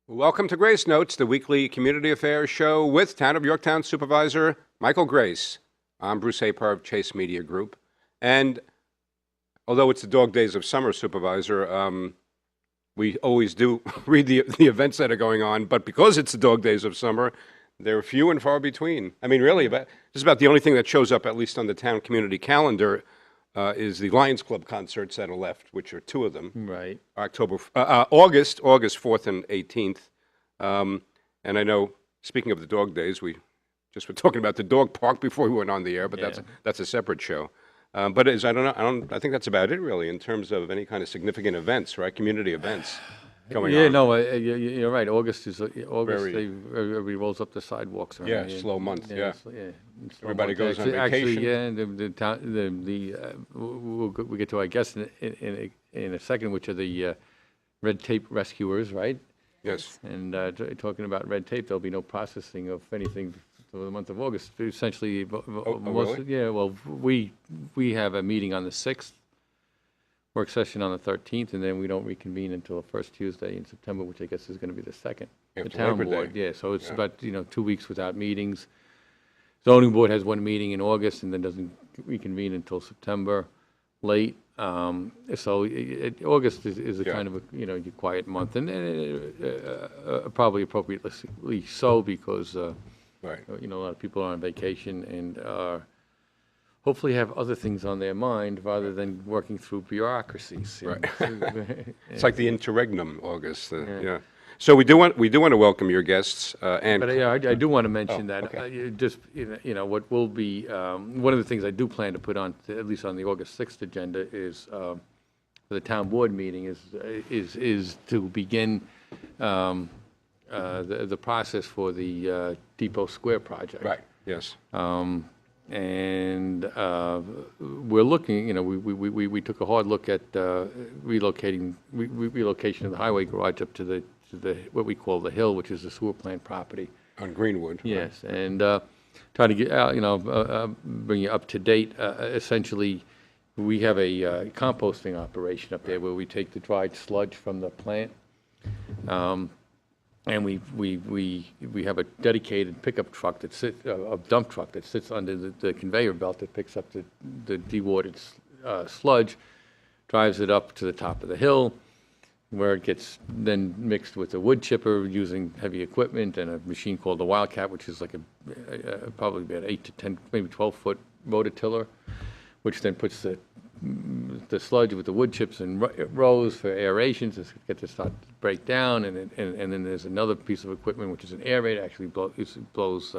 Welcome to Grace Notes, the weekly community affairs show with Town of Yorktown Supervisor Michael Grace. I'm Bruce Apar of Chase Media Group. And although it's the dog days of summer, Supervisor, we always do read the events that are going on. But because it's the dog days of summer, they're few and far between. I mean, really, just about the only thing that shows up, at least on the town community calendar, is the Lions Club concerts that are left, which are two of them. Right. August 4th and 18th. And I know, speaking of the dog days, we just were talking about the dog park before we went on the air, but that's a separate show. But I think that's about it really in terms of any kind of significant events, right? Community events going on. Yeah, no, you're right. August. Everybody rolls up the sidewalks. Yeah, slow month. Yeah. Slow Everybody month. goes on vacation. Actually, we'll get to, I guess, in a second, which are the red tape rescuers, right? Yes. And talking about red tape, there'll be no processing of anything for the month of August. Essentially, really? Yeah. Well, we have a meeting on the 6th. Work session on the 13th, and then we don't reconvene until the first Tuesday in September, which I guess is going to be the 2nd. The town board, so it's about 2 weeks without meetings. Zoning board has one meeting in August and then doesn't reconvene until September late. So August is a kind of a quiet month, and probably appropriately so because Right. a lot of people are on vacation and are hopefully have other things on their mind rather than working through bureaucracies. Right. It's like the interregnum, August. Yeah. So we do want to welcome your guests. But I do want to mention that okay. What will be one of the things I do plan to put on, at least on the August 6th agenda, is for the town board meeting is to begin the process for the Depot Square project. Right. Yes. And we're looking, we took a hard look at relocation of the highway garage up to the what we call the hill, which is the sewer plant property. On Greenwood. Yes, right. And try to get bring you up to date. Essentially, we have a composting operation up there where we take the dried sludge from the plant. And we have a dedicated pickup truck that sits, a dump truck that sits under the conveyor belt that picks up the dewatered sludge, drives it up to the top of the hill, where it gets then mixed with a wood chipper using heavy equipment and a machine called the Wildcat, which is like probably about 8 to 10, maybe 12-foot rototiller, which then puts the sludge with the wood chips in rows for aerations to get to start to break down, and then there's another piece of equipment which is an aerator, actually blows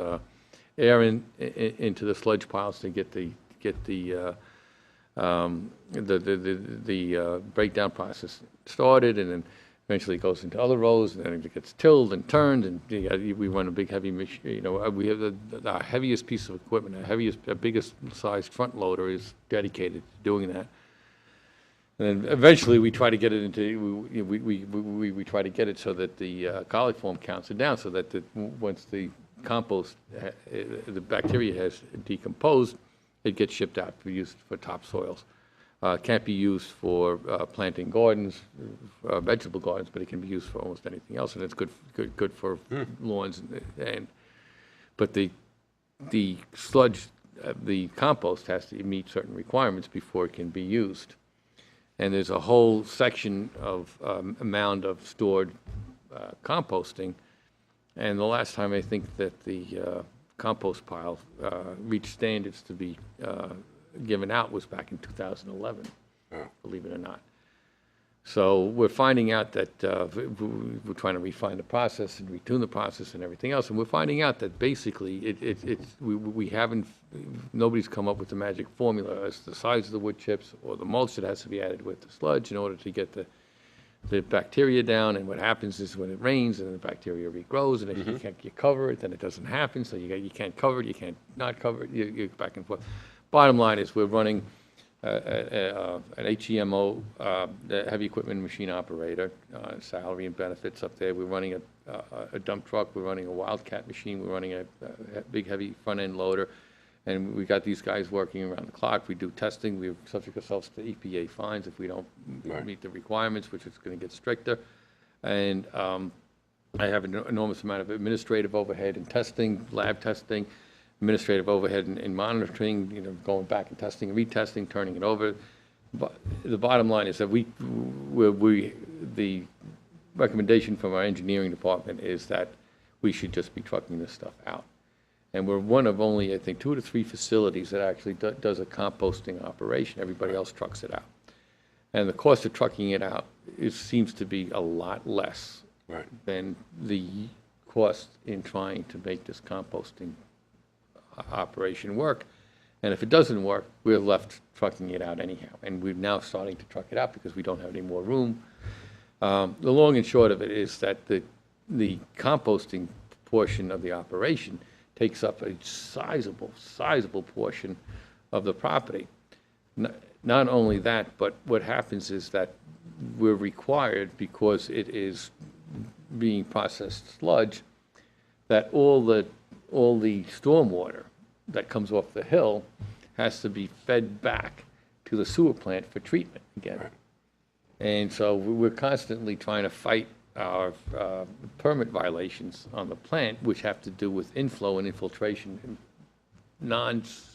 air into the sludge piles to get the breakdown process started, and then eventually it goes into other rows, and then it gets tilled and turned, and we run a big heavy machine. We have our heaviest piece of equipment, our biggest sized front loader is dedicated to doing that. And then eventually we try to get it into, we try to get it so that the coliform counts are down, so that once the compost, the bacteria has decomposed, it gets shipped out for use for topsoils. Can't be used for planting gardens, vegetable gardens, but it can be used for almost anything else, and it's good for lawns. But the sludge, the compost has to meet certain requirements before it can be used. And there's a whole section of a mound of stored composting. And the last time I think that the compost pile reached standards to be given out was back in 2011, believe it or not. So we're finding out that we're trying to refine the process and retune the process and everything else, and we're finding out that basically we haven't, nobody's come up with the magic formula as to the size of the wood chips or the mulch that has to be added with the sludge in order to get the bacteria down. And what happens is when it rains and the bacteria regrows, and if you cover it, then it doesn't happen. So you can't cover it, you can't not cover it, you're back and forth. Bottom line is we're running an HEMO, heavy equipment machine operator, salary and benefits up there. We're running a dump truck. We're running a Wildcat machine. We're running a big, heavy front-end loader. And we got these guys working around the clock. We do testing. We subject ourselves to EPA fines if we don't meet the requirements, which is going to get stricter. And I have an enormous amount of administrative overhead in testing, lab testing, administrative overhead in monitoring, going back and testing, retesting, turning it over. But the bottom line is that the recommendation from our engineering department is that we should just be trucking this stuff out. And we're one of only, I think, 2 to 3 facilities that actually does a composting operation. Everybody else trucks it out. And the cost of trucking it out seems to be a lot less than the cost in trying to make this composting operation work. And if it doesn't work, we're left trucking it out anyhow. And we're now starting to truck it out because we don't have any more room. The long and short of it is that the composting portion of the operation takes up a sizable portion of the property. Not only that, but what happens is that we're required, because it is being processed sludge, that all the stormwater that comes off the hill has to be fed back to the sewer plant for treatment again. And so we're constantly trying to fight our permit violations on the plant, which have to do with inflow and infiltration, non-sewage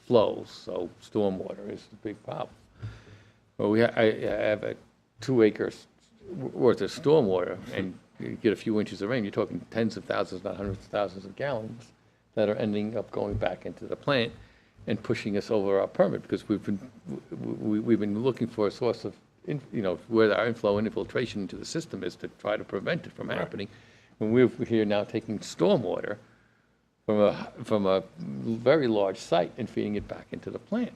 flows. So stormwater is the big problem. Well, I have a 2 acres worth of stormwater, and you get a few inches of rain, you're talking tens of thousands, not hundreds of thousands of gallons that are ending up going back into the plant and pushing us over our permit, because we've been looking for a source of, where our inflow and infiltration into the system is, to try to prevent it from happening. And we're here now taking stormwater from a very large site and feeding it back into the plant.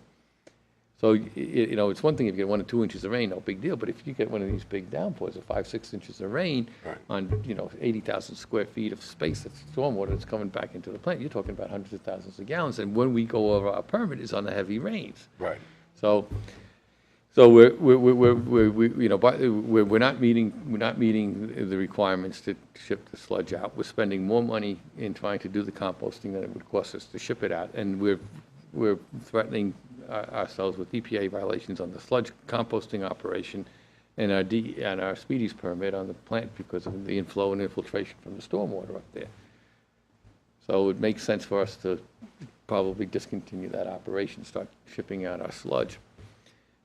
So, it's one thing if you get 1 or 2 inches of rain, no big deal. But if you get one of these big downpours of 5, 6 inches of rain on, 80,000 square feet of space, that's stormwater that's coming back into the plant, you're talking about hundreds of thousands of gallons. And when we go over our permit is on the heavy rains. Right. So we're not meeting the requirements to ship the sludge out. We're spending more money in trying to do the composting than it would cost us to ship it out. And we're threatening ourselves with EPA violations on the sludge composting operation and our speedies permit on the plant because of the inflow and infiltration from the stormwater up there. So it makes sense for us to probably discontinue that operation, start shipping out our sludge.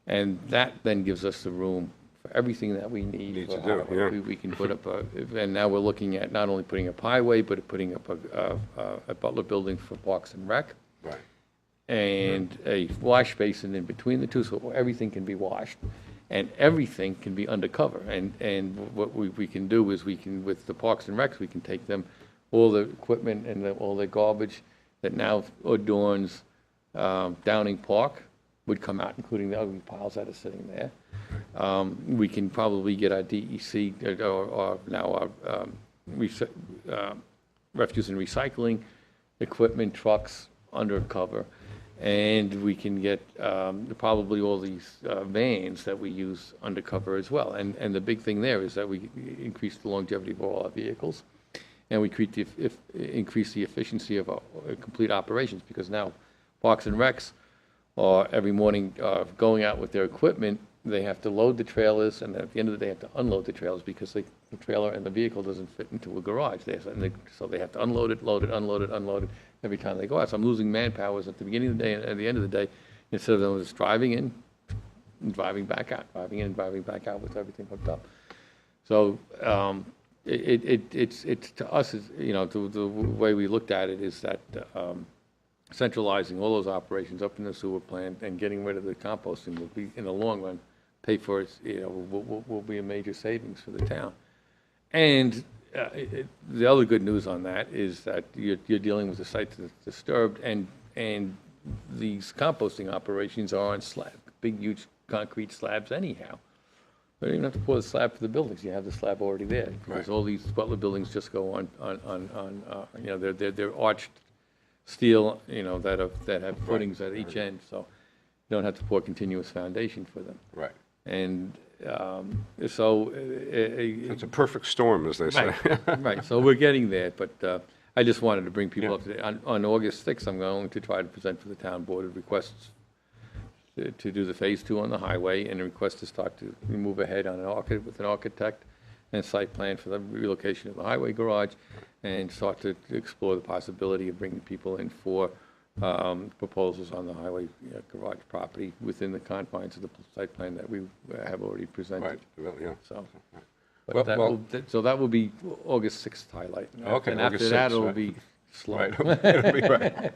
And that then gives us the room for everything that we need to do. Yeah. We can put up and now we're looking at not only putting up highway, but putting up a Butler building for Parks and Rec. Right. And a wash basin in between the two, so everything can be washed, and everything can be undercover. And what we can do is with the Parks and Recs, we can take them, all the equipment and all the garbage that now adorns Downing Park would come out, including the ugly piles that are sitting there. We can probably get our DEC or now our refuse and recycling equipment trucks undercover. And we can get probably all these vans that we use undercover as well. And the big thing there is that we increase the longevity of all our vehicles, and we increase the efficiency of our complete operations, because now Parks and Recs are every morning going out with their equipment. They have to load the trailers, and at the end of the day, have to unload the trailers because the trailer and the vehicle doesn't fit into a garage. So they have to unload it, load it, unload it, unload it every time they go out. So I'm losing manpowers at the beginning of the day and at the end of the day, instead of them just driving in and driving back out, driving in and driving back out with everything hooked up. So it's to us, the way we looked at it is that centralizing all those operations up in the sewer plant and getting rid of the composting will be, in the long run, pay for it, will be a major savings for the town. And the other good news on that is that you're dealing with a site that's disturbed, and these composting operations are on big, huge concrete slabs anyhow. You don't even have to pour the slab for the buildings. You have the slab already there, because all these Butler buildings just go on they're arched steel, that have footings at each end, so you don't have to pour continuous foundation for them. Right. And so it's a perfect storm, as they say. Right. So we're getting there, but I just wanted to bring people up to date. On August 6th, I'm going to try to present for the town board of requests to do the phase 2 on the highway, and a request to start to move ahead on with an architect and site plan for the relocation of the highway garage, and start to explore the possibility of bringing people in for proposals on the highway garage property within the confines of the site plan that we have already presented. Right, well, yeah. So, Well, but so that will be August 6th highlight. Okay, And August after that, 6th, it'll right. be slow. Right. It'll be, right.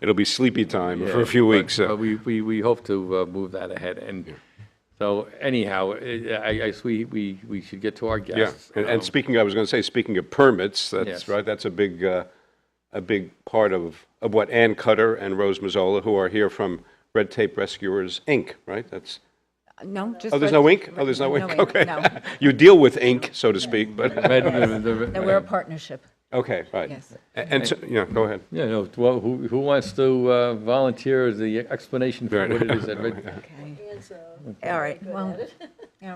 It'll be sleepy time for a few But- weeks. But we hope to move that ahead. And so anyhow, I guess we should get to our Yeah, guests. and speaking, I was going to say, speaking of permits, that's Yes. right, that's a big part of what Ann Kutter and Rose Mazzola, who are here from Red Tape Rescuers, Inc., right? That's, No, just. oh, there's no ink? Oh, there's no ink, okay. No, You deal with ink, so to speak, but, no, we're a partnership, okay, right. yes. And, so- yeah, go ahead. Yeah, no, well, who wants to volunteer as the explanation for what it is that Red? Okay. All right, well,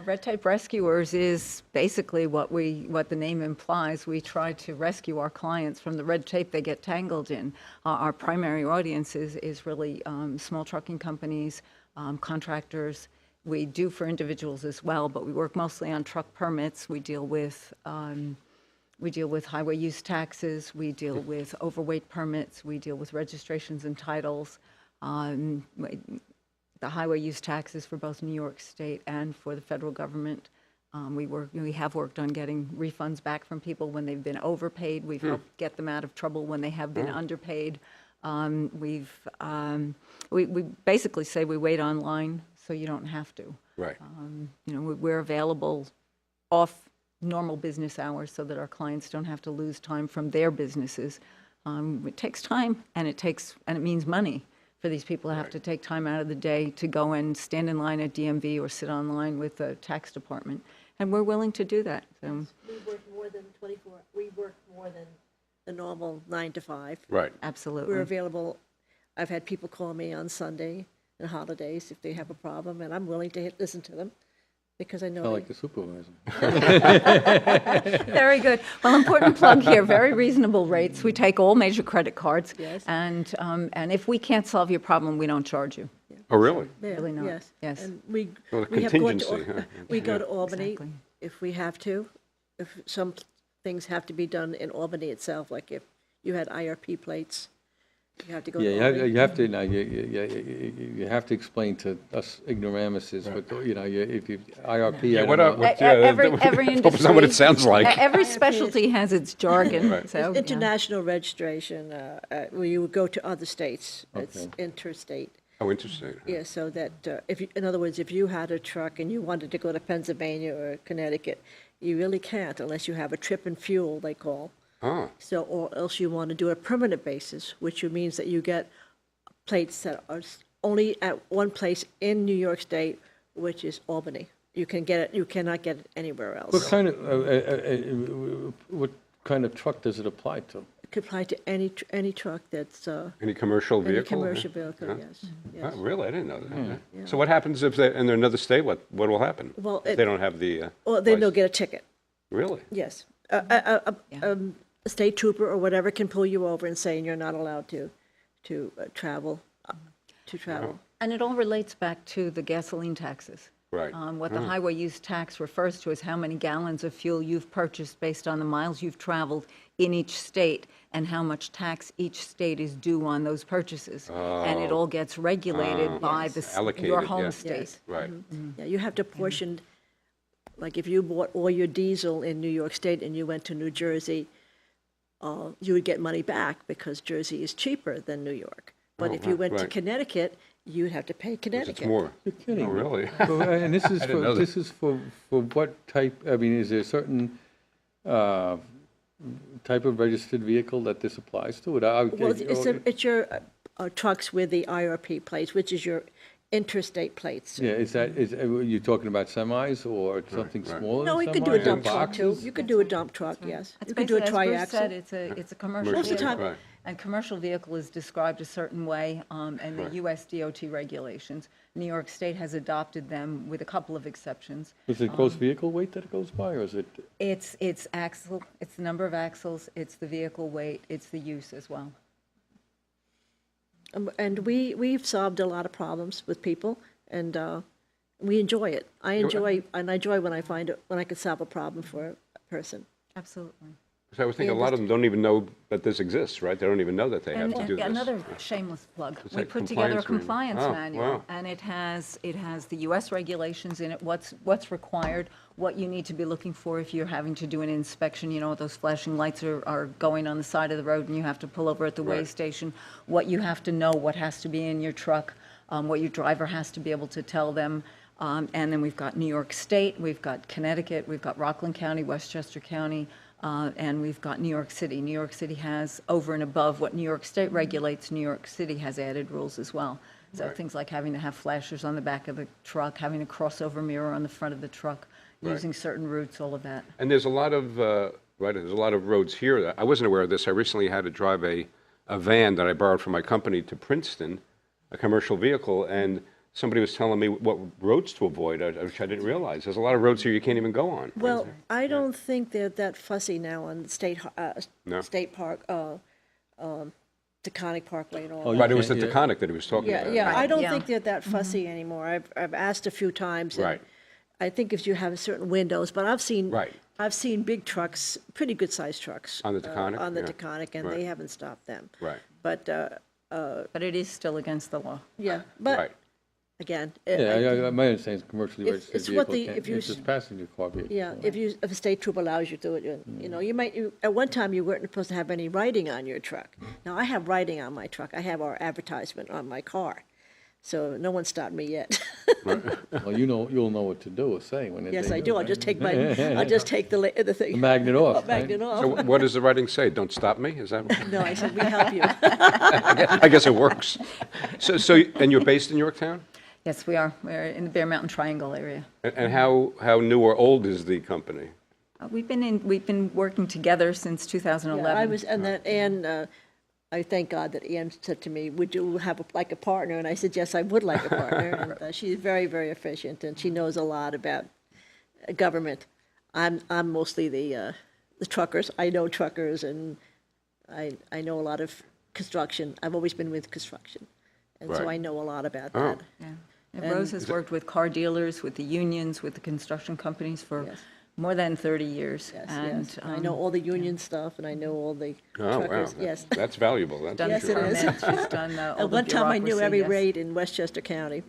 Red Tape Rescuers is basically what the name implies. We try to rescue our clients from the red tape they get tangled in. Our primary audience is really small trucking companies, contractors. We do for individuals as well, but we work mostly on truck permits. We deal with highway use taxes. We deal with overweight permits. We deal with registrations and titles. The highway use taxes for both New York State and for the federal government. We have worked on getting refunds back from people when they've been overpaid. We've helped get them out of trouble when they have been underpaid. We basically say we wait online so you don't have to. Right. We're available off normal business hours so that our clients don't have to lose time from their businesses. It takes time and it means money for these people to have to take time out of the day to go and stand in line at DMV or sit online with the tax department. And we're willing to do that. So, We work more than the normal 9 to 5. Right. absolutely. We're available. I've had people call me on Sunday and holidays if they have a problem, and I'm willing to listen to them because I know. I like the supervisor. Very good. Well, important plug here, very reasonable rates. We take all major credit cards. Yes. And if we can't solve your problem, we don't charge you. Oh, really? Yeah, really not. Yes. Yes. And we Well, the we have gone contingency, huh? we go to Albany Exactly. if we have to. If some things have to be done in Albany itself, like if you had IRP plates, you have to go to Yeah, Albany. you have to, now, you have to explain to us ignoramuses, but, if you, IRP, I Yeah, don't what know. Every Hope it's not what it industry- sounds like. Every specialty has its jargon. Right. So, It's international registration, where you would go to other states. It's Okay. interstate. Oh, interesting. Yeah, so that, in other words, if you had a truck and you wanted to go to Pennsylvania or Connecticut, you really can't unless you have a trip and fuel, they call. Ah, So, or else you want to do a permanent basis, which means that you get plates that are only at one place in New York State, which is Albany. You can get it, you cannot get it anywhere else. What kind of truck does it apply to? It could apply to any truck that's, any commercial any vehicle? commercial vehicle, Huh? yes, Oh, yes. really? I didn't know that. Yeah. So what happens if they're in another state? What will happen? Well, If they don't have the, Or then they'll license? get a ticket, Really? yes. A state trooper or whatever can pull you over and say you're not allowed to travel, and it all relates back to the gasoline taxes. Right. What the highway use tax refers to is how many gallons of fuel you've purchased based on the miles you've traveled in each state and how much tax each state is due on those purchases. And it all gets regulated by Allocated, your yeah. home state. Yes. Right. Yeah, you have to portion, like if you bought all your diesel in New York State and you went to New Jersey, you would get money back because Jersey is cheaper than New York. But Oh, if you went to right. Connecticut, you'd have to pay It's Connecticut. more. You're kidding. Oh, really? And this is I didn't know that. for what type, I mean, is there a certain type of registered vehicle that this applies to? Well, it's your trucks with the IRP plates, which is your interstate plates. Yeah, are you talking about semis or something right. smaller No, than you could do a semis, or dump truck too. boxes? You could do a dump truck, yes. It's You could do a basically, as Bruce said, triaxle. it's a commercial Most of the vehicle. time. Right. And commercial vehicle is described a certain way, and the Right. US DOT regulations. New York State has adopted them with a couple of exceptions. Is it gross vehicle weight that it goes by, or is it? It's axle, it's the number of axles, it's the vehicle weight, it's the use as well. And we've solved a lot of problems with people, and We enjoy it. I enjoy when I find it, when I can solve a problem for a person. Absolutely. So I was thinking a lot of them don't even know that this exists, right? They don't even know that they have to do this. Another shameless plug. Is We that put together a compliance compliance manual? Oh, manual, wow. and it has the U.S. regulations in it, what's required, what you need to be looking for if you're having to do an inspection, you know, those flashing lights are going on the side of the road and you have to pull over at the way Right. station, what you have to know, what has to be in your truck, what your driver has to be able to tell them. And then we've got New York State, we've got Connecticut, we've got Rockland County, Westchester County, and we've got New York City. New York City has, over and above what New York State regulates, New York City has added rules as well. So Right. things like having to have flashers on the back of the truck, having a crossover mirror on the front of the truck, Right. using certain routes, all of that. And there's a lot of, right, there's a lot of roads here. I wasn't aware of this. I recently had to drive a van that I borrowed from my company to Princeton, a commercial vehicle, and somebody was telling me what roads to avoid, which I didn't realize. There's a lot of roads here you can't even go on. Well, I don't think they're that fussy now on No? state park, Taconic Parkway and all Oh, that. you Right, it was the Yeah. Taconic that he was talking Yeah, about. yeah, I don't Yeah. think they're that fussy anymore. I've asked a few times. and Right. I think if you have certain windows, but Right. I've seen big trucks, pretty good-sized trucks. On the Taconic? On the Yeah. Taconic, and Right. they haven't stopped them. Right. But, But it is still against the law. yeah, but, Right. again. My understanding is commercially It's- registered it's what vehicle the- can't, if you it's s- just passenger car vehicle. Yeah, if a state trooper allows you to do it, you know, at one time you weren't supposed to have any writing on your truck. Now, I have writing on my truck. I have our advertisement on my car. So no one stopped me yet. Well, you'll know what to do or say when Yes, they I do. I'll just take the thing. The magnet off, Magnet right? off. So what does the writing say? Don't stop me? Is that? No, I said, we help you. I guess it works. And you're based in Yorktown? Yes, we are. We're in the Bear Mountain Triangle area. And how new or old is the company? We've been working together since 2011. Yeah, I was, and I thank God that Ann said to me, would you have like a partner? And I said, yes, I would like a partner. And she's very, very efficient, and she knows a lot about government. I'm mostly the truckers. I know truckers, and I know a lot of construction. I've always been with construction, and so Right. I know a lot about Oh. that. Yeah. And Rose has worked with car dealers, with the unions, with the construction companies for Yes. more than 30 years. Yes, And yes. I know all the union stuff, and I know all the Oh, wow. truckers. Yes. That's valuable. That's done Yes, the it is. permits, she's done all At the one time, I knew bureaucracy, every yes. rate in Westchester County.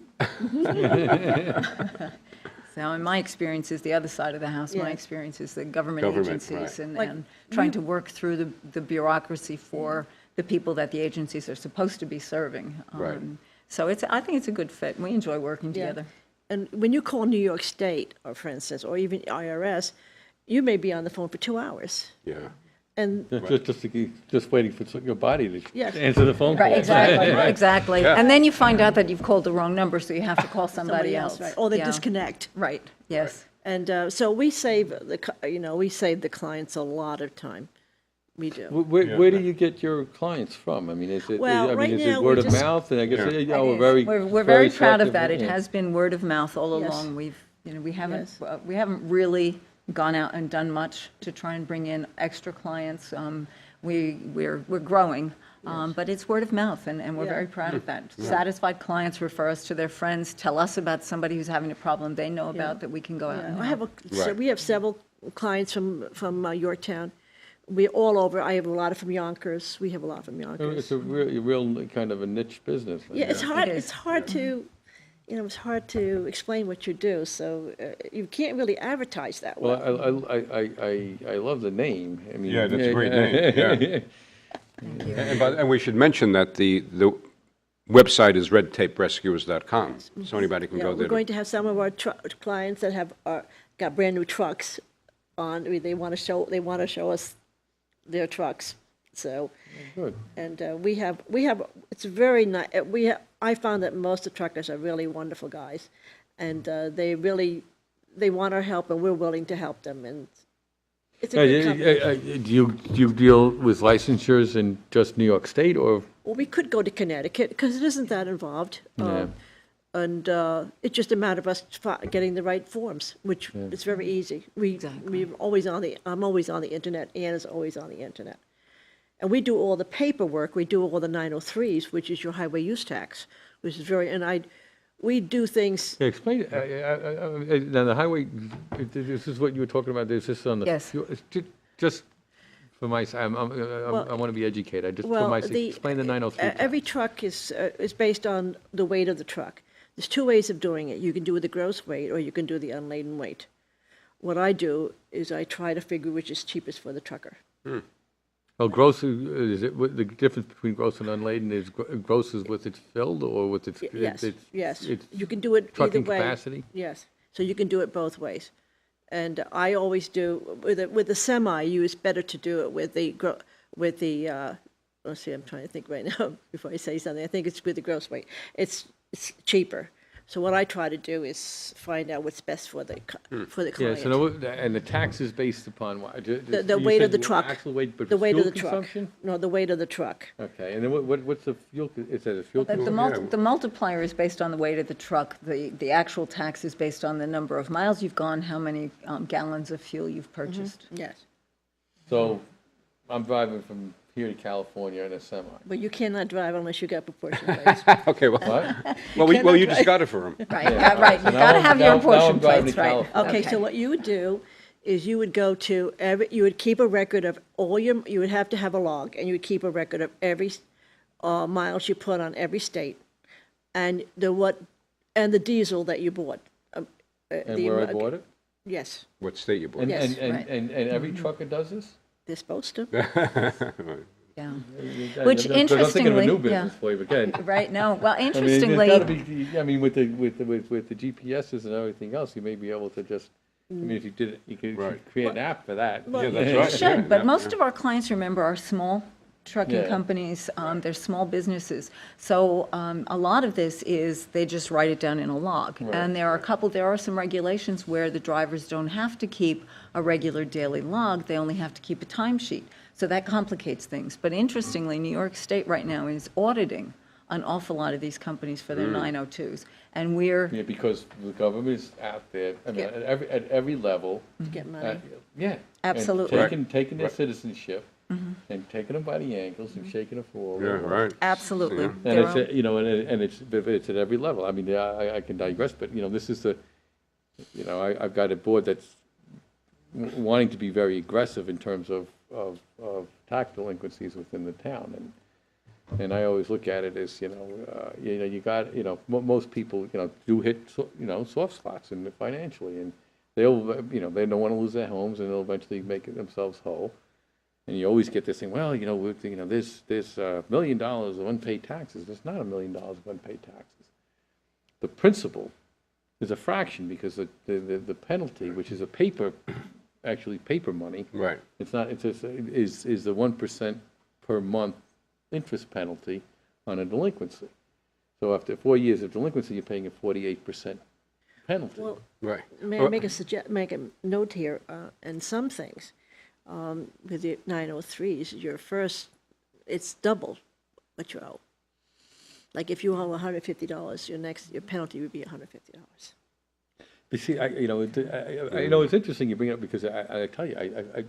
So in my experience is the other side of the house. My Yeah. experience is the government Government, agencies right. Like, and trying to work through the bureaucracy for the people that the agencies are supposed to be serving. Right. So I think it's a good fit. We enjoy working Yeah. together. And when you call New York State, or for instance, or even IRS, you may be on the phone for 2 hours. Yeah. And Just waiting for your body to Yes. answer the phone call. Right, exactly, exactly. Yeah. And then you find out that you've called the wrong number, so you have to call somebody else. right? Or they Yeah. disconnect. Right, yes. And so we save we save the clients a lot of time. We do. Where do you get your clients from? I mean, is it, Well, I right mean, is now, it we word of just- mouth? And I guess, Yeah. you know, It we're is. very, We're very proud of selective, that. It yeah. has been word of mouth all Yes. along. We haven't, Yes. we haven't really gone out and done much to try and bring in extra clients. We're growing, but it's word of mouth, and we're Yeah. very proud of that. Satisfied clients refer us to their friends, tell us about somebody who's having a problem they know about that we can go out and I help. have Right. we have several clients from Yorktown. We're all over. I have a lot from Yonkers. We have a lot from Yonkers. It's a real kind of a niche business. Yeah, it's hard. It is. It's hard to, it's hard to explain what you do. So you can't really advertise that well. Well, I love the name. I mean, Yeah, that's a great name, yeah. And we should mention that the website is redtaperescuers.com, so anybody can Yeah, go we're there. going to have some of our clients that have got brand new trucks on. They want to show us their trucks. So, Good. and we have. It's very nice. I found that most of the truckers are really wonderful guys, and they want our help, and we're willing to help them. And it's a good company. Do you deal with licensures in just New York State or? Well, we could go to Connecticut because it isn't that involved. Yeah. And it's just a matter of us getting the right forms, which it's very easy. Exactly. I'm always on the internet. Ann is always on the internet. And we do all the paperwork. We do all the 903s, which is your highway use tax, which is we do things, Yeah, explain, now the highway, this is what you were talking about, there's this on the. Yes. Just for my, I want to be educated, just for well, my sake, explain the 903. every truck is based on the weight of the truck. There's two ways of doing it. You can do the gross weight, or you can do the unladen weight. What I do is I try to figure which is cheapest for the trucker. Oh, gross, is it, the difference between gross and unladen is gross is with its filled or with its? Yes, its- yes. its You can do it either trucking way. capacity? Yes, so you can do it both ways. And I always do, with the semi, it's better to do it with let's see, I'm trying to think right now before I say something. I think it's with the gross weight. It's cheaper. So what I try to do is find out what's best for the Yeah, client. so now, and the tax is based upon what? The weight of the truck. Actual weight, but The weight of fuel the truck. consumption? No, the weight of the truck. Okay, and then what's the fuel, is that a fuel? The consumption? the multiplier is based on the weight of the truck. The actual tax is based on the number of miles you've gone, how many gallons of fuel you've purchased. Yes. So I'm driving from here to California in a semi. But you cannot drive unless you got proportion plates. Okay, well, What? well, you cannot just got it for him. Right, yeah, right. So You've now got to I'm- have your now I'm portion driving plates, to right? California. Okay, so what you would do is you would go to you would keep a record of you would have to have a log, and you would keep a record of every miles you put on every state, and the diesel that you bought. And where I bought it? Yes, What state you bought? And, Yes, and every trucker does this? they're supposed to. Yeah. I- Which I'm thinking of a interestingly- new yeah. business for you, but again. Right, no, well, I mean, interestingly, there's gotta be, I mean, with the GPSs and everything else, you may be able to just, I mean, if you did it, you could Right. create an app for that. Yeah, that's you right. should, but yeah, most yeah. of our clients, remember, are small trucking Yeah. companies, they're small businesses. So a lot of this is, they just write it down in a log. And there are some regulations where the drivers don't have to keep a regular daily log, they only have to keep a timesheet. So that complicates things. But interestingly, New York State right now is auditing an awful lot of these companies for their 902s. And we're, Yeah, because the government is out there, I mean, Yeah. at every level. To get money. Yeah. and Absolutely. Taking their Right. citizenship and taking them by the ankles and shaking them for. Yeah, right. absolutely. Yeah. And They're it's, all- you know, and it's at every level. I mean, I can digress, but, you know, this is I've got a board that's wanting to be very aggressive in terms of tax delinquencies within the town. And I always look at it as, you got, most people, do hit, soft spots in financially. And they'll, they don't want to lose their homes, and they'll eventually make it themselves whole. And you always get this thing, well, there's $1 million of unpaid taxes. There's not $1 million of unpaid taxes. The principal is a fraction, because the penalty, which is paper money. Right. It's not, it's just, is the 1% per month interest penalty on a delinquency. So after 4 years of delinquency, you're paying a 48% penalty. Well, Right. may I make a note here? And some things with the 903s, it's double what you owe. Like if you owe $150, your penalty would be $150. You see, it's interesting you bring it up, because I tell you, I have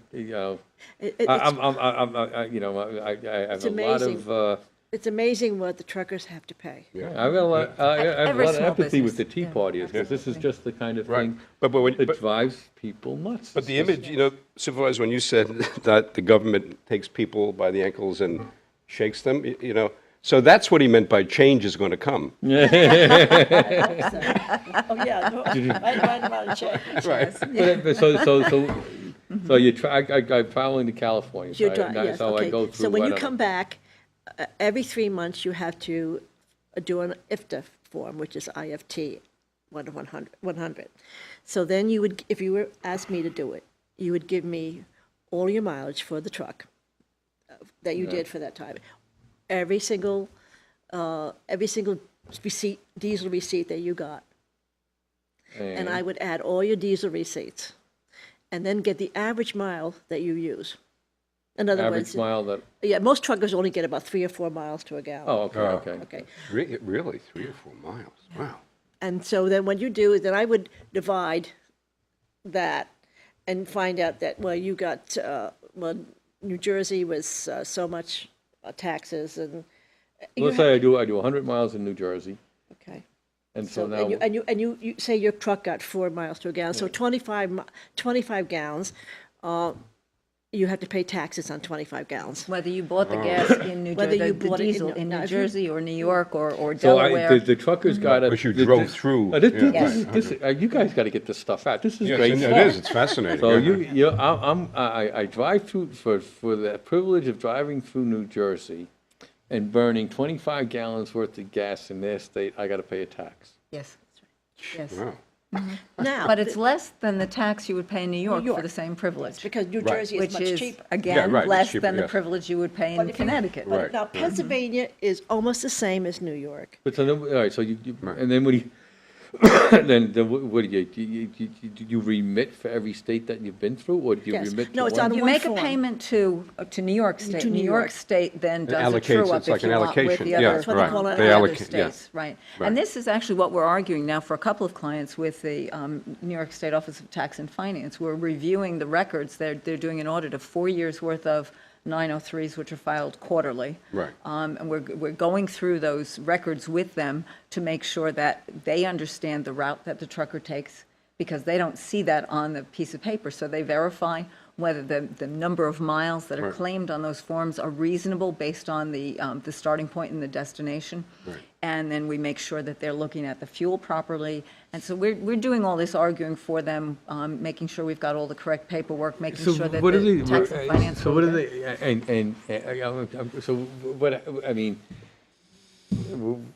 a lot amazing. of, It's amazing what the truckers have to pay. I've got a lot, I have a Every lot of small empathy with the business. Tea Yeah, Partyers, because this is absolutely. just the kind of Right. thing But that drives people nuts. But the It's just- image, Supervisor, when you said that the government takes people by the ankles and shakes them, so that's what he meant by change is going to come. Oh, yeah, right about a check. Right. But so you try, I'm traveling to California, so Yes, so I okay. go through. So when I you don't come know. back, every 3 months, you have to do an IFTA form, which is IFT 100. So then you would, if you were asked me to do it, you would give me all your mileage for the truck that you did for that time. Every single receipt, diesel receipt that you got. And I would add all your diesel receipts, and then get the average mile that you use. In other Average words, mile that, yeah, most truckers only get about 3 or 4 miles to a gallon. oh, okay. Okay. Really? 3 or 4 miles? Wow. And so then what you do is then I would divide that and find out that, well, you got, New Jersey was so much taxes, and you Let's say I do 100 miles in New Jersey, okay. And so So, now, you say your truck got 4 miles per gallon, so 25 gallons, you have to pay taxes on 25 gallons. Whether you bought the gas in New Whether Jersey, you the bought it in- diesel in now, New if you- Jersey or New York or so Delaware. the truckers got to. But you drove through, You guys got to get this stuff out. This is Yes, great and stuff. it is, it's fascinating. So yeah. I drive through, for the privilege of driving through New Jersey and burning 25 gallons worth of gas in their state, I got to pay a tax. Yes, yes. Wow. Now, But it's less than the tax you would pay in New York for York. the same privilege, because New Right. Jersey is which much is, cheaper. again, right, it's less cheaper, than the yes. privilege you would pay But in if you- Connecticut. Right. Now, Pennsylvania is almost the same as New York. But so, all right, so Right. and then what do you, then what do you remit for every state that you've been through, or do you Yes. remit to No, it's one? on You one make a form. payment to New York State. To New New York York. State then does a allocates, true-up, it's like if an you want, with allocation. the Yeah, other, that's what they call it. the They other allocate, states, yeah. right? Right. And this is actually what we're arguing now for a couple of clients with the New York State Office of Tax and Finance. We're reviewing the records. They're doing an audit of 4 years' worth of 903s, which are filed quarterly. Right. And we're going through those records with them to make sure that they understand the route that the trucker takes, because they don't see that on the piece of paper. So they verify whether the number of miles that are Right. claimed on those forms are reasonable based on the starting point and the destination. Right. And then we make sure that they're looking at the fuel properly. And so we're doing all this arguing for them, making sure we've got all the correct paperwork, making sure that what are the they- tax and finance. So are what are okay. they, so what, I mean,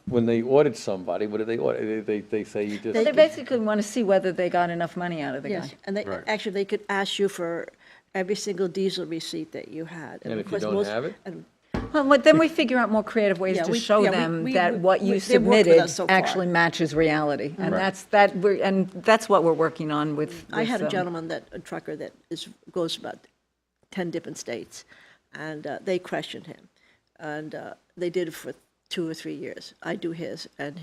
when they audit somebody, what do they audit? They say you just. They basically want to see whether they got enough money out of the Yes, guy. and they, Right. actually, they could ask you for every single diesel receipt that you had. And of if you course, don't have it? and- Well, but then we figure out more creative ways Yeah, to we- show yeah, we- them we- that what you they've worked with submitted us so far. actually matches reality. And Right. that's what we're working on with. I had a with, gentleman a trucker that goes about 10 different states, and they questioned him. And they did it for 2 or 3 years. I do his, and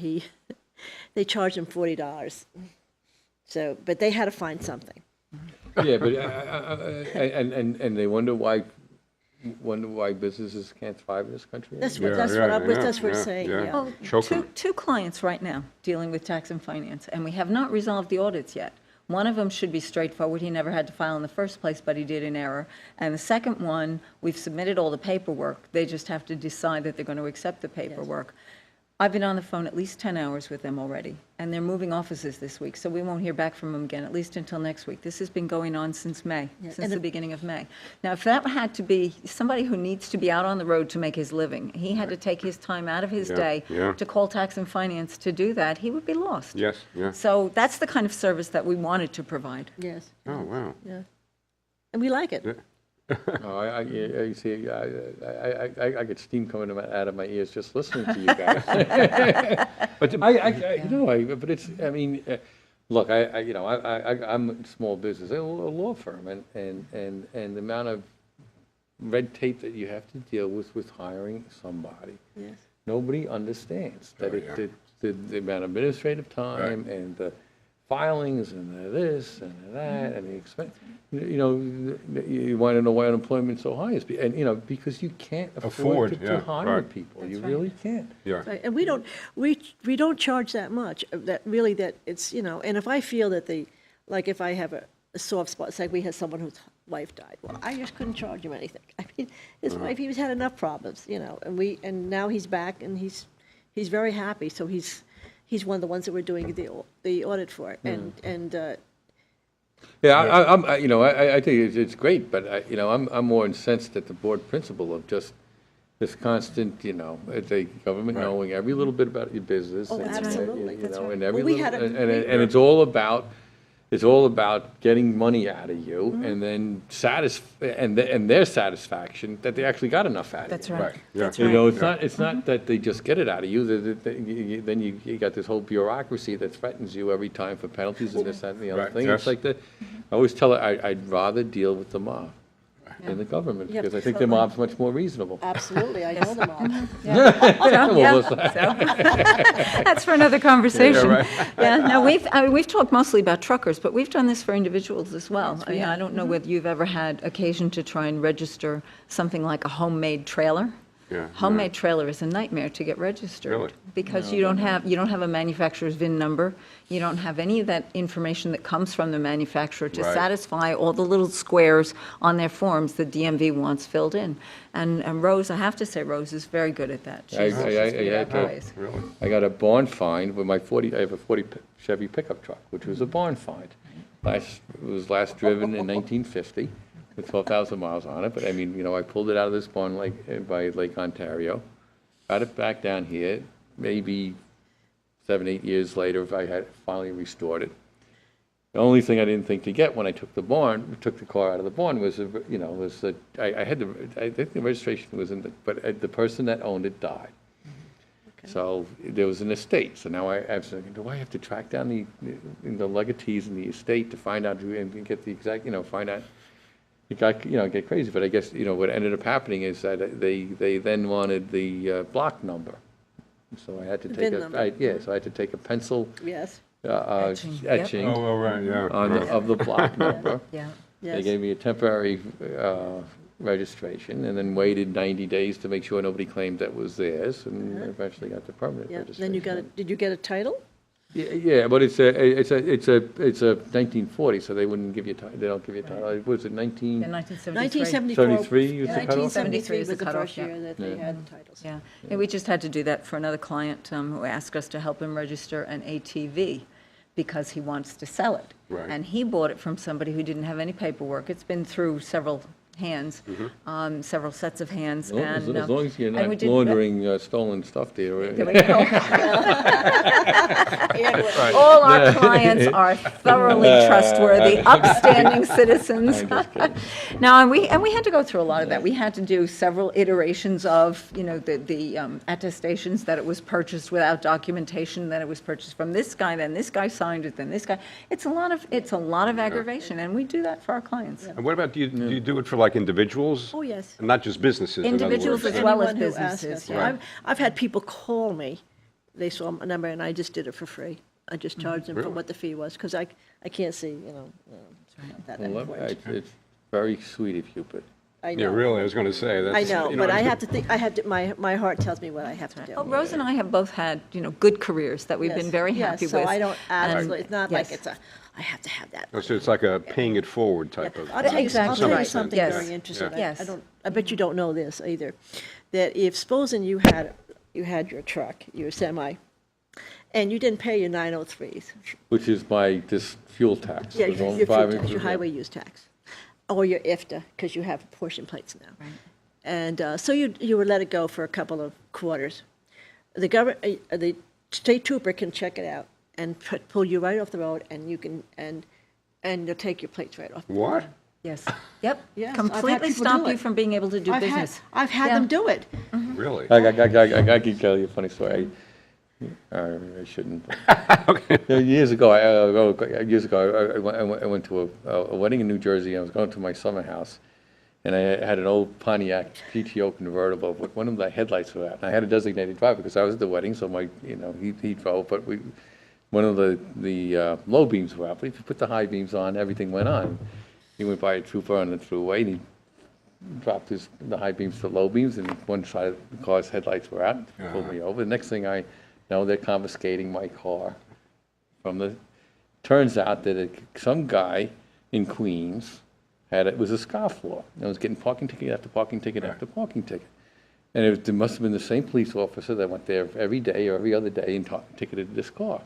they charged him $40. So, but they had to find something. Yeah, but, and they wonder why businesses can't thrive in this country? That's Yeah, what, that's yeah, what I'm, yeah, that's what we're yeah, saying, yeah. yeah. Well, Choke 'em. two clients right now dealing with tax and finance, and we have not resolved the audits yet. One of them should be straightforward. He never had to file in the first place, but he did in error. And the second one, we've submitted all the paperwork. They just have to decide that they're going to accept the paperwork. I've been on the phone at least 10 hours with them already, and they're moving offices this week, so we won't hear back from them again, at least until next week. This has been going on since May, since and the beginning of May. Now, if that had to be somebody who needs to be out on the road to make his living, he had to take his time out of his Yeah, day yeah. to call tax and finance to do that, he would be lost. Yes, yeah. So that's the kind of service that we wanted to provide. Yes, Oh, wow. yeah. And we like it. Oh, you see, I get steam coming out of my ears just listening to you guys. But but it's, I mean, look, I'm a small business, a law firm, and the amount of red tape that you have to deal with hiring somebody. Yes. Nobody understands that Oh, yeah. the amount of administrative time and the filings and the this and the that and the expense. You want to know why unemployment's so high, and because you can't afford Afford, to yeah, hire right. people. You really can't. Yeah. Right, and we don't charge that much, that it's, and if I feel that like if I have a soft spot, it's like we had someone whose wife died, well, I just couldn't charge him anything. I mean, his wife, he's had enough problems, and now he's back and he's very happy, so he's one of the ones that we're doing the audit for, and Yeah, I think it's great, but I'm more incensed at the board principle of just this constant, the government Right. knowing every little bit about your business. Oh, and, absolutely. you That's know, right. and every Well, we little, had a- and it's all about getting money out of you, and then and their satisfaction that they actually got enough out of you. That's right. Right, yeah. That's You right. know, it's not that they just get it out of you, then you got this whole bureaucracy that threatens you every time for penalties and this, that, and the other Right, thing. yes. It's like I always tell her, I'd rather deal with the mob than the government, Yeah, because I think the mob's much more reasonable. absolutely, I know them all. Well, So, that's for another conversation. right. Yeah, no, we've talked mostly about truckers, but we've done this for individuals as well. I don't know whether you've ever had occasion to try and register something like a homemade trailer. Yeah, Homemade trailer is a nightmare to get registered. Really? Because you don't have a manufacturer's VIN number. You don't have any of that information that comes from the manufacturer to Right. satisfy all the little squares on their forms the DMV wants filled in. And Rose, I have to say, Rose is very good at that. I She's had good at to- ways. Really? I got a barn find with my 40, I have a 40 Chevy pickup truck, which was a barn find. It was last driven in 1950 with 12,000 miles on it, but I mean, I pulled it out of this barn by Lake Ontario, got it back down here, maybe 7, 8 years later, if I had finally restored it. The only thing I didn't think to get when I took the car out of the barn was, I think the registration was but the person that owned it died. So there was an estate, so now I was thinking, do I have to track down the legatees in the estate to find out, and get the exact, find out? It got, get crazy, but I guess, what ended up happening is that they then wanted the block number. So I had to The take VIN number. so I had to take a pencil Yes, Etching, yep. etching Oh, right, yeah. of the block number. Yeah. They yes. gave me a temporary registration and then waited 90 days to make sure nobody claimed that was theirs, and eventually got the permanent Yeah, registration. then you got did you get a title? Yeah, but it's a 1940, so they wouldn't give you, they don't give you a title. Was it In 1973 1973. 1974. was the cutoff? 1973 was is the the cutoff, first yeah. year that they had titles. Yeah, and we just had to do that for another client who asked us to help him register an ATV because he wants to sell it. Right. And he bought it from somebody who didn't have any paperwork. It's been through several hands, several sets of hands. Well, as long as you're and we not did- laundering stolen stuff there. There we go. All our clients are thoroughly trustworthy, upstanding citizens. Now, and we had to go through a lot of that. We had to do several iterations of, the attestations that it was purchased without documentation, that it was purchased from this guy, then this guy signed it, then this guy. It's a lot of aggravation, and we do that for our clients. And what about, do you do it for like individuals? Oh, yes. And not just businesses, in other Individuals words? as well as Anyone who asks businesses, us. yeah. Right. I've had people call me, they saw a number, and I just did it for free. I just charged them for Really? what the fee was, because I can't see, that Well, important. it's very sweet of you, but I Yeah, know. really, I was going to say, that's. I know, you but I have to think, my heart tells me what I have to do. Oh, Rose and I have both had, good careers that we've been Yes, very yes, happy with. So I don't, absolutely, And- it's not like yes. I have to have that. Oh, so it's like a paying it forward type of. I'll tell you, Exactly I'll tell you right. something Yes. very interesting. Yeah. Yes. I bet you don't know this either. That if, supposing you had your truck, your semi, and you didn't pay your 903s, which is this fuel tax. yeah, It's all your fuel driving tax, your through- highway use tax, or your IFTA, because you have portion plates now. And so you would let it go for a couple of quarters. The state trooper can check it out and pull you right off the road, and you can, and they'll take your plates right off. What? Yes, yep. Yes, I've had Completely people stop do you it. from being able to do business. I've had Yeah. them do it. Really? I can tell you a funny story. I shouldn't. Years ago, I went to a wedding in New Jersey. I was going to my summer house, and I had an old Pontiac GTO convertible, but one of the headlights were out. And I had a designated driver because I was at the wedding, so he drove, but one of the low beams were out. But if you put the high beams on, everything went on. He went by a trooper on the thruway, and he dropped the high beams to low beams, and one side of the car's headlights were out, pulled me over. The next thing I know, they're confiscating my car turns out that some guy in Queens it was a scofflaw. And was getting parking ticket after parking ticket after parking ticket. And it must have been the same police officer that went there every day or every other day and ticketed this car.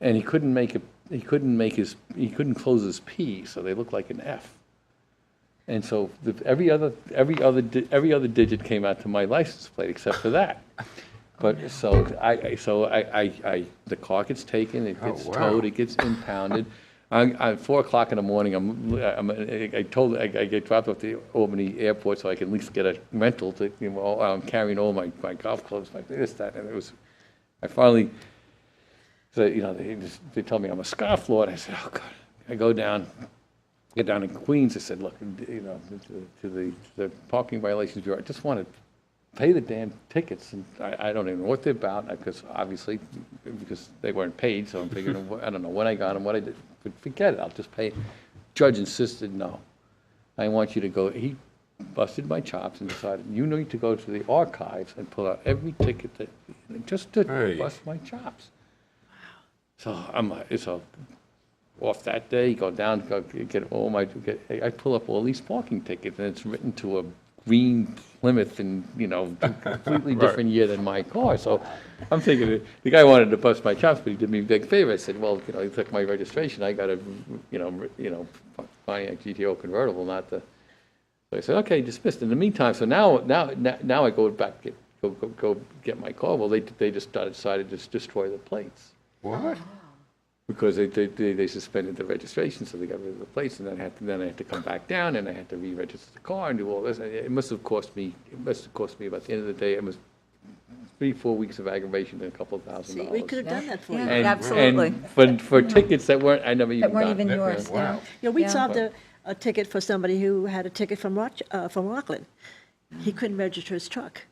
And he couldn't close his P, so they looked like an F. And so every other digit came out to my license plate except for that. But the car gets taken, it gets wow. towed, it gets impounded. At 4 o'clock in the morning, I get dropped off to Albany Airport so I can at least get a rental to, I'm carrying all my golf clubs, like this, that, and I finally, they tell me I'm a scofflaw, and I said, oh God. I get down in Queens, I said, look, to the parking violations bureau, I just want to pay the damn tickets, and I don't even know what they're about, because obviously, because they weren't paid, so I'm figuring, I don't know when I got them, what I did, but forget it, I'll just pay. Judge insisted, no, I want you to go, he busted my chops and decided, you need to go to the archives and pull out every ticket that, just to Hey. bust my chops. So I'm like, so off that day, go down, go get all my, I pull up all these parking tickets, and it's written to a green Plymouth and, completely different year than my car. So I'm thinking, the guy wanted to bust my chops, but he did me a big favor. I said, well, he took my registration, I got a, Pontiac GTO convertible, not the, so I said, okay, dismissed. In the meantime, so now I go back, go get my car. Well, they just decided to destroy the plates. What? Because they suspended the registration, so they got rid of the plates, and then I had to come back down, and I had to re-register the car and do all this. It must have cost me about the end of the day, it was 3-4 weeks of aggravation and a couple of $1,000. See, we could have done that for you. Yeah. And- Absolutely. And for tickets that weren't, I never even That weren't got. even Yeah. yours, yeah. Yeah, we Yeah. solved a ticket for somebody who had a ticket from Rockland. He couldn't register his truck.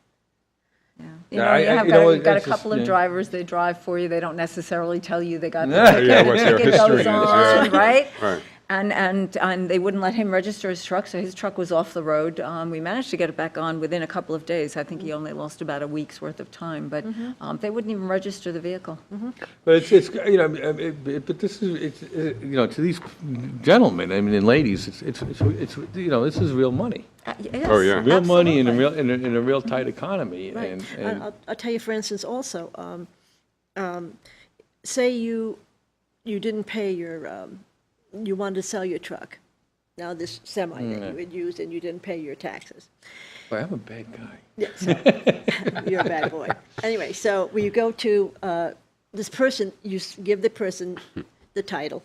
Yeah. You've got a it's just, couple of yeah. drivers, they drive for you, they don't necessarily tell you they got the Yeah, ticket. what their Ticket history goes is, on, yeah. right? Right. And they wouldn't let him register his truck, so his truck was off the road. We managed to get it back on within a couple of days. I think he only lost about a week's worth of time, but they wouldn't even register the vehicle. But but this is, to these gentlemen, I mean, and ladies, it's this is real money. Yes, Oh, yeah. Real money in a absolutely. real, in a real tight economy. Right. And I'll tell you, for instance, also, say you didn't pay your, you wanted to sell your truck. Now, this semi that you had used, and you didn't pay your taxes. boy, I'm a bad guy. Yeah, so, you're a bad boy. Anyway, so when you go to this person, you give the person the title.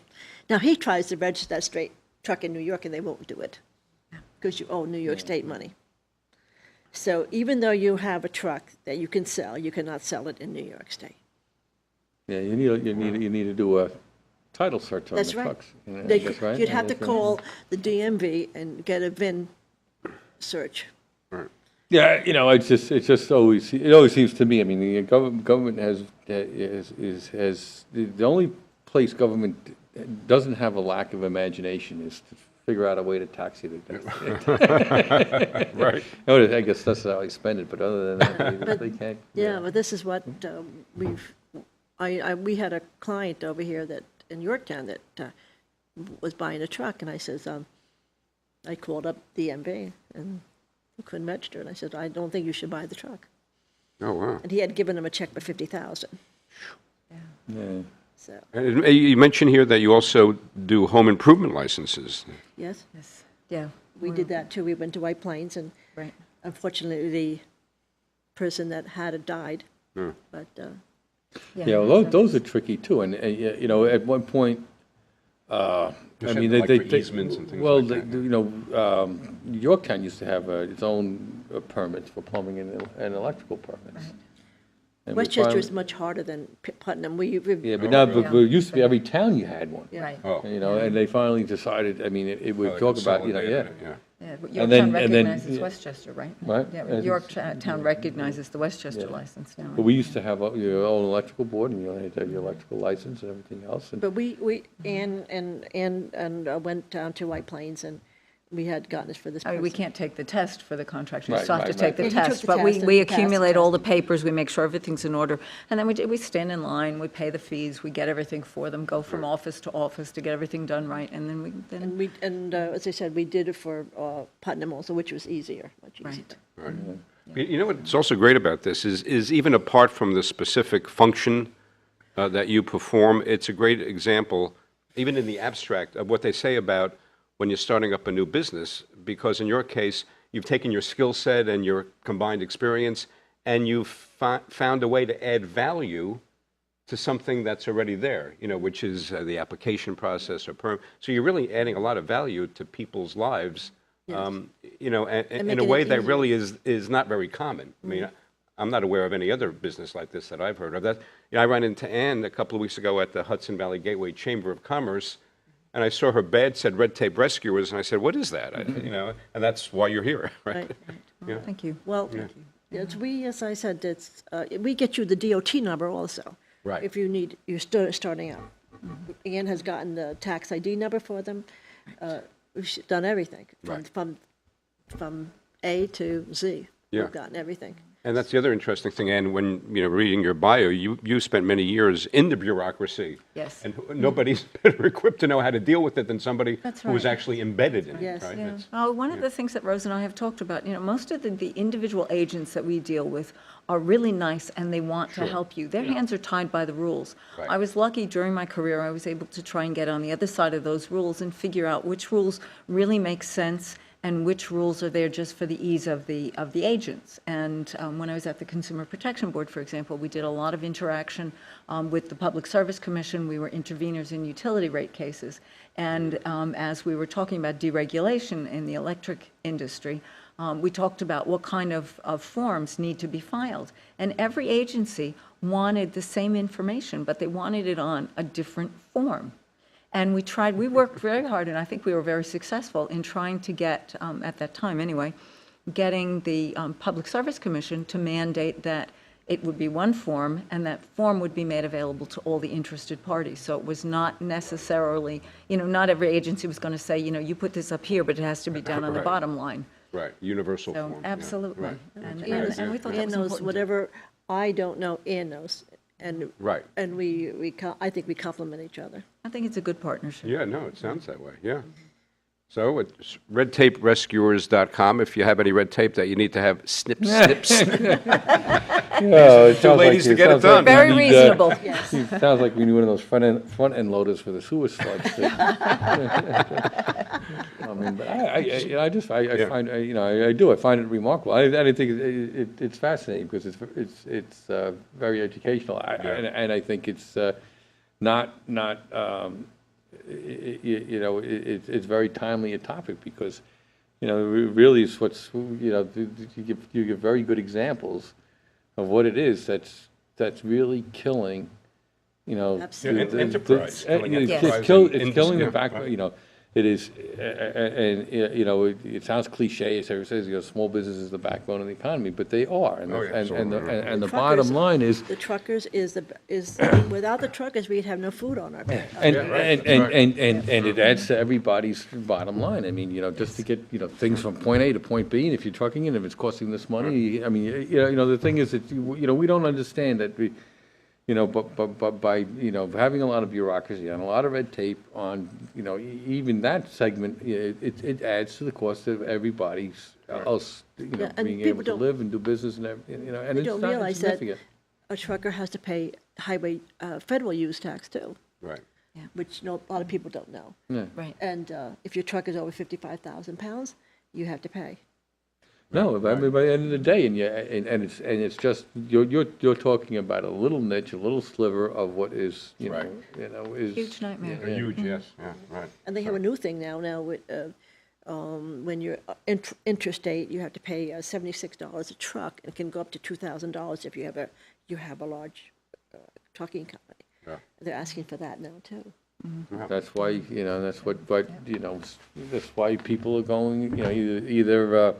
Now, he tries to register that straight truck in New York, and they won't do it because you owe New York State money. So even though you have a truck that you can sell, you cannot sell it in New York State. Yeah, you need to do a title search on That's the right. trucks. That's right. You'd have to That's right. call the DMV and get a VIN search. Yeah, it's just always, it always seems to me, I mean, the government has, the only place government doesn't have a lack of imagination is to figure out a way to tax you to death. Right. I guess that's how I spend it, but other than that, they can't. Yeah, but this is what we had a client over here that, in Yorktown, that was buying a truck, and I says, I called up DMV, and he couldn't register, and I said, I don't think you should buy the truck. Oh, wow. And he had given him a check for $50,000, Yeah. so, And you mentioned here that you also do home improvement licenses. yes, Yes. Yeah, we did that too. We went to White Plains, and right. unfortunately, the person that had it died, but, Yeah, well, those are tricky too, and, at one point, I Especially mean, like for easements and things well, like that. Yorktown used to have its own permits for plumbing and electrical permits. And we Westchester finally- is much harder than Putnam. Yeah, but now, but it used to be every town you had one. Yeah. Right. Oh. And they finally decided, I mean, it would They talk about, yeah. consolidated it, yeah. Yeah, but And then- Yorktown and then- recognizes yeah. Westchester, right? Right. Yeah, And- Yorktown recognizes the Westchester license now. But we used to have your own electrical board, and you had to have your electrical license and everything else, and But Ann went down to White Plains, and we had gotten this for this I person. mean, we can't take the test for the contractor, you Right, still have to right, take right. the Yeah, he took test. the But test we and we passed the accumulate all test. the papers, we make sure everything's in order, and then we stand in line, we pay the fees, we get everything for them, go from office to office to get everything done right, and then And as I said, we did it for Putnam also, which was easier, much easier. right. Right. You know what's also great about this is even apart from the specific function that you perform, it's a great example, even in the abstract, of what they say about when you're starting up a new business, because in your case, you've taken your skill set and your combined experience, and you've found a way to add value to something that's already there, which is the application process or perm. So you're really adding a lot of value to people's lives, and in a making way it that easier. really is not very common. I mean, I'm not aware of any other business like this that I've heard of. I ran into Ann a couple of weeks ago at the Hudson Valley Gateway Chamber of Commerce, and I saw her badge said Red Tape Rescuers, and I said, "What is that?" And that's why you're here, right? Right. Yeah. Thank you. Well, as I said, we get you the DOT number also. Right. If you're starting out. Ann has gotten the tax ID number for them. We've done everything, Right. from from A to Z. Yeah. We've gotten everything. And that's the other interesting thing, Ann, when, reading your bio, you spent many years in the bureaucracy. Yes. And nobody's better equipped to know how to deal with it than somebody That's who was right. actually embedded in Yes. it, right? Yeah. It's- Oh, one of the things that Rose and I have talked about, most of the individual agents that we deal with are really nice and they want to help you. Their hands are tied by the rules. Right. I was lucky during my career, I was able to try and get on the other side of those rules and figure out which rules really make sense and which rules are there just for the ease of the agents. And when I was at the Consumer Protection Board, for example, we did a lot of interaction with the Public Service Commission. We were interveners in utility rate cases. And as we were talking about deregulation in the electric industry, we talked about what kind of forms need to be filed. And every agency wanted the same information, but they wanted it on a different form. And we worked very hard, and I think we were very successful in trying to get, at that time anyway, getting the Public Service Commission to mandate that it would be one form, and that form would be made available to all the interested parties. So it was not necessarily, not every agency was going to say, you put this up here, but it has to be down on the Right. bottom line. Right, universal So, form. yeah, absolutely. right. And That's a great idea. we thought that Ann was knows important. whatever I don't know, Ann knows. And, Right. and I think we complement each other. I think it's a good partnership. Yeah, no, it sounds that way, yeah. So it's redtaperescuers.com if you have any red tape that you need to have snip, snips. Two ladies to get it done. Very reasonable. Yes. Sounds like we need one of those front-end loaders for the sewer sludge. I mean, but I find, I find it remarkable. I think it's fascinating because it's very educational. And I think it's it's very timely a topic because, really is what's, you give very good examples of what it is that's really killing, Absolutely. Yeah, enterprise, killing Yes. enterprise it's killing the yeah, back, right. it is, and, it sounds cliche, as everyone says, small business is the backbone of the economy, but they are. And Oh, yeah, absolutely. and the Truckers- bottom line is, The truckers is without the truckers, we'd have no food on our table. and, Yeah, right, and it adds to everybody's bottom line. I mean, just to get, things from point A to point B, and if you're trucking it, if it's costing this money, I mean, the thing is that, we don't understand that but by, having a lot of bureaucracy and a lot of red tape on, even that segment, it adds to the cost of everybody's else, Yeah, and being people able to don't- live and do business and everything, and They it's don't not realize that insignificant. a trucker has to pay highway, federal use tax too, Right. which a lot of people don't know. Yeah. Right. And if your truck is over 55,000 pounds, you have to pay. No, but I mean, by the end of the day, and it's just, you're talking about a little niche, a little sliver of what is, Right. is. Huge nightmare. Huge, yes, yeah, right. And they have a new thing now with, when you're interstate, you have to pay $76 a truck. It can go up to $2,000 if you have a large trucking company. Yeah. They're asking for that now too. That's why, that's that's why people are going, either,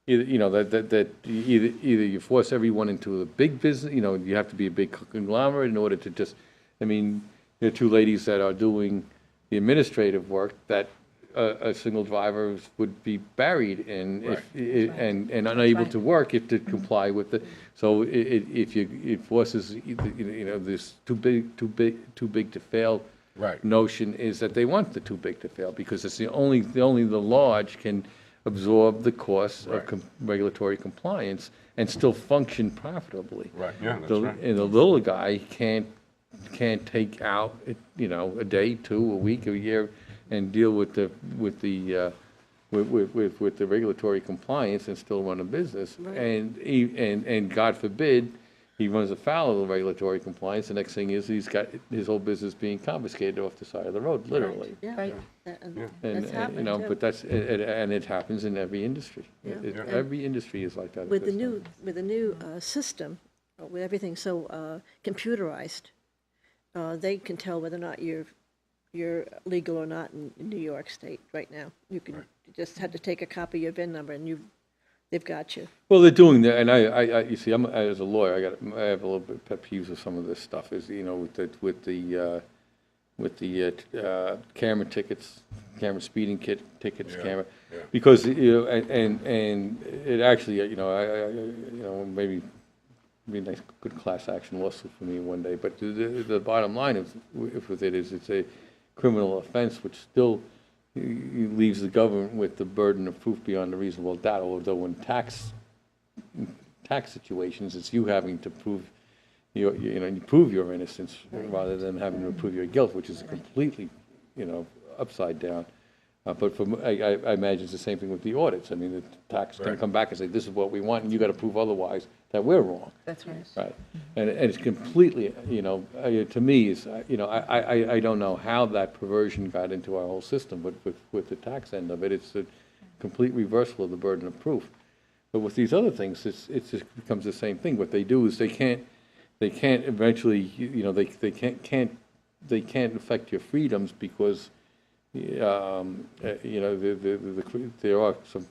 that either you force everyone into a big business, you have to be a big conglomerate in order to just, I mean, there are two ladies that are doing the administrative work that a single driver would be buried in and unable right. to work if to comply with the, so it forces, this too big to fail Right. notion is that they want the too big to fail because it's only the large can absorb the costs of Right. regulatory compliance and still function profitably. Right, yeah, that's The- right. And the little guy can't take out, a day, 2, a week, a year, and deal with the regulatory compliance and still run a business. Right. And God forbid, he runs afoul of the regulatory compliance. The next thing is he's got his whole business being confiscated off the side of the road, literally. Yeah. Right. And And, that's happening too. but and it happens in every industry. Yeah. It- Yeah. Every industry is like that. at With the this new, time. with the new system, with everything so computerized, they can tell whether or not you're legal or not in New York State right now. You just had to take a copy of your VIN number and they've got you. Well, they're doing that, and I you see, as a lawyer, I have a little bit pet peeves with some of this stuff. Is with the camera tickets, camera speeding tickets, Yeah. camera. Because, you know, and it actually, you know, you know, maybe be a nice, good class action lawsuit for me one day, but the bottom line is, with it is, it's a criminal offense, which still leaves the government with the burden of proof beyond a reasonable doubt, although in tax situations, it's you having to prove you prove your innocence rather than having to prove your guilt, which is completely, you know, upside down. But I imagine it's the same thing with the audits. I mean, the tax is going to come back and say, this is what we want, and you got to prove otherwise that we're wrong. That's right. Right. And it's completely, you know, to me, is, you know, I don't know how that perversion got into our whole system, but with the tax end of it, it's a complete reversal of the burden of proof. But with these other things, it just becomes the same thing. What they do is they can't eventually, you know, they can't affect your freedoms because, you know, there are some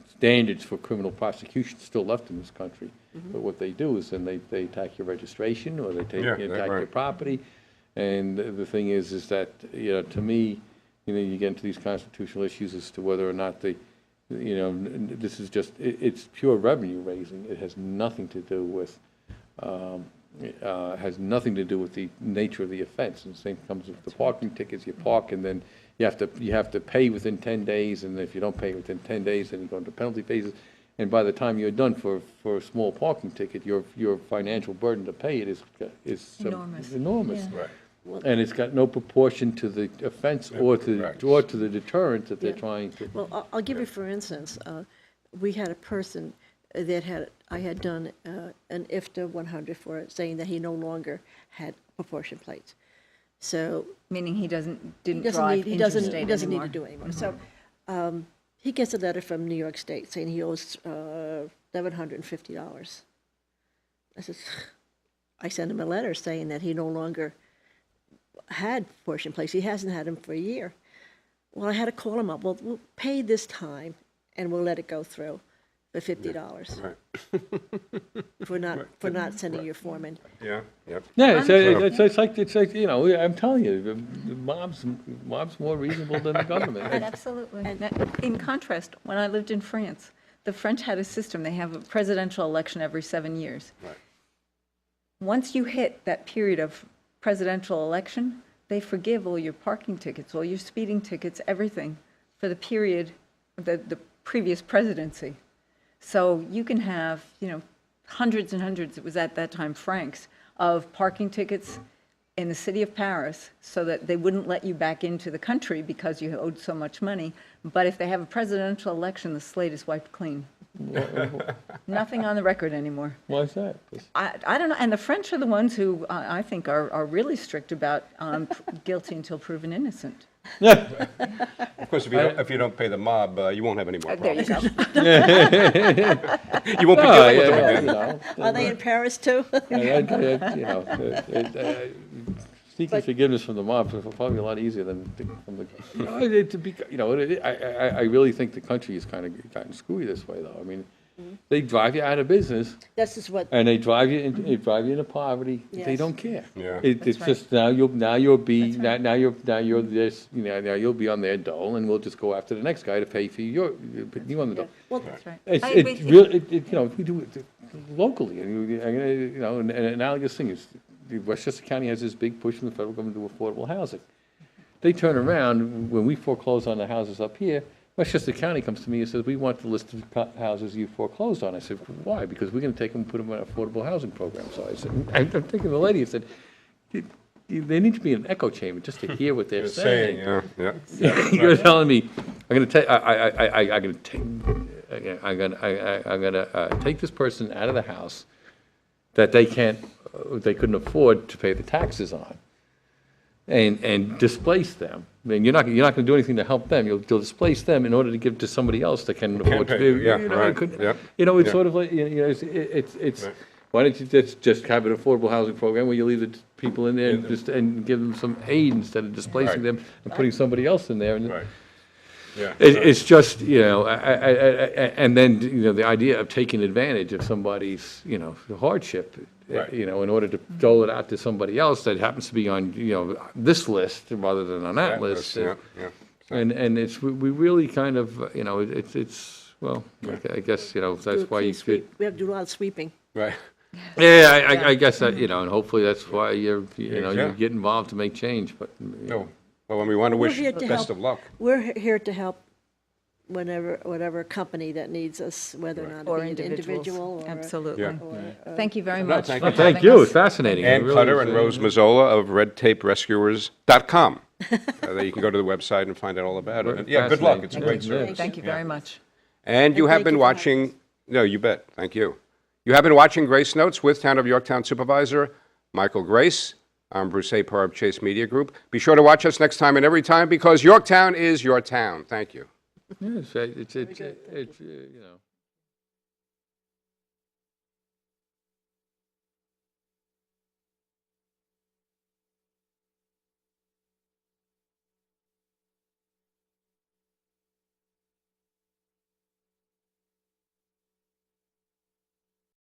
standards for criminal prosecution still left in this country. But what they do is then they attack your registration, or they attack your property. And the thing is that, you know, to me, you know, you get into these constitutional issues as to whether or not they, you know, this is just, it's pure revenue raising. It has nothing to do with, the nature of the offense. And the same comes with the parking tickets. You park, and then you have to pay within 10 days, and if you don't pay within 10 days, then you go into penalty phases. And by the time you're done for a small parking ticket, your financial burden to pay it is enormous. Yeah. Right. And it's got no proportion to the offense or to the deterrent that they're trying to. Well, I'll give you, for instance, we had a person that I had done an IFTA 100 for it, saying that he no longer had proportion plates. So Meaning he didn't he drive interstate he doesn't need anymore. to do it anymore. So he gets a letter from New York State saying he owes $750. I sent him a letter saying that he no longer had portion plates. He hasn't had them for a year. Well, I had to call him up. Well, we'll pay this time, and we'll let it go through for $50 Right. for not sending your form in. Yeah, yep. Yeah, it's like, you know, I'm telling you, the mob's more reasonable than the government. Absolutely. In contrast, when I lived in France, the French had a system. They have a presidential election every 7 years. Right. Once you hit that period of presidential election, they forgive all your parking tickets, all your speeding tickets, everything for the period of the previous presidency. So you can have, you know, hundreds and hundreds, it was at that time francs, of parking tickets in the city of Paris so that they wouldn't let you back into the country because you owed so much money. But if they have a presidential election, the slate is wiped clean. Nothing on the record anymore. Why is that? I don't know. And the French are the ones who I think are really strict about guilty until proven innocent. Of course, if you don't pay the mob, you won't have any more There you problems. go. You won't be dealing with them again. You know, Are they in Paris too? seeking forgiveness from the mob is probably a lot easier than from the. I really think the country has kind of gotten screwy this way, though. I mean, they drive you out of business, This is what, and they drive you into poverty. They Yes. don't care. Yeah. It's right. just now you'll be this, you know, now you'll be on their dole, and we'll just go after the next guy to pay for you on the dole. well, That's right. It's really, you know, we do it locally, and you know, an analogous thing is, Westchester County has this big push from the federal government to affordable housing. They turn around, when we foreclose on the houses up here, Westchester County comes to me and says, we want the list of houses you foreclosed on. I said, why? Because we're going to take them and put them in an affordable housing program. So I said, I'm thinking of the lady, I said, they need to be in an echo chamber just to hear what they're saying. Yeah. You're telling me, I'm going to take this person out of the house that they couldn't afford to pay the taxes on, and displace them. I mean, you're not going to do anything to help them. You'll displace them in order to give to somebody else that can afford to pay, do. yeah, You know, right, it's yeah. sort of like, you know, it's. Right. Why don't you just have an affordable housing program where you leave the people in there and give them some aid instead of displacing Right. them and putting somebody else in there? And Right. Yeah. it's just, you know, and then, you know, the idea of taking advantage of somebody's, you know, hardship, Right. you know, in order to dole it out to somebody else that happens to be on, you know, this list rather than on that list. Yeah. And it's, we really kind of, you know, it's, well, I guess, you know, Do that's a why clean you sweep. could. We have to do a lot of sweeping. Right. Yeah, I guess that, you know, and hopefully that's why you know, Yeah. you get involved to make change, but. you know. No. Well, and we want to We're wish here to best help. of luck. We're here to help whatever company that needs us, whether or not Or it be an individuals. individual or. Absolutely. Yeah. Thank you very No, much. thank for you. Thank having you, us. it's fascinating. It Ann really Kutter is, and Rose Mazzola of redtaperescuers.com. There you can go to the website and find out all about it. And yeah, good luck. It's a great Fascinating. service. Thank you very much. And you And have thank been you for having watching, no, you bet. Thank you. You have been watching Grace Notes with Town of Yorktown Supervisor Michael Grace. I'm Bruce Apar of Chase Media Group. Be sure to watch us next time and every time because Yorktown is your town. Thank you. Yeah, it's, you know.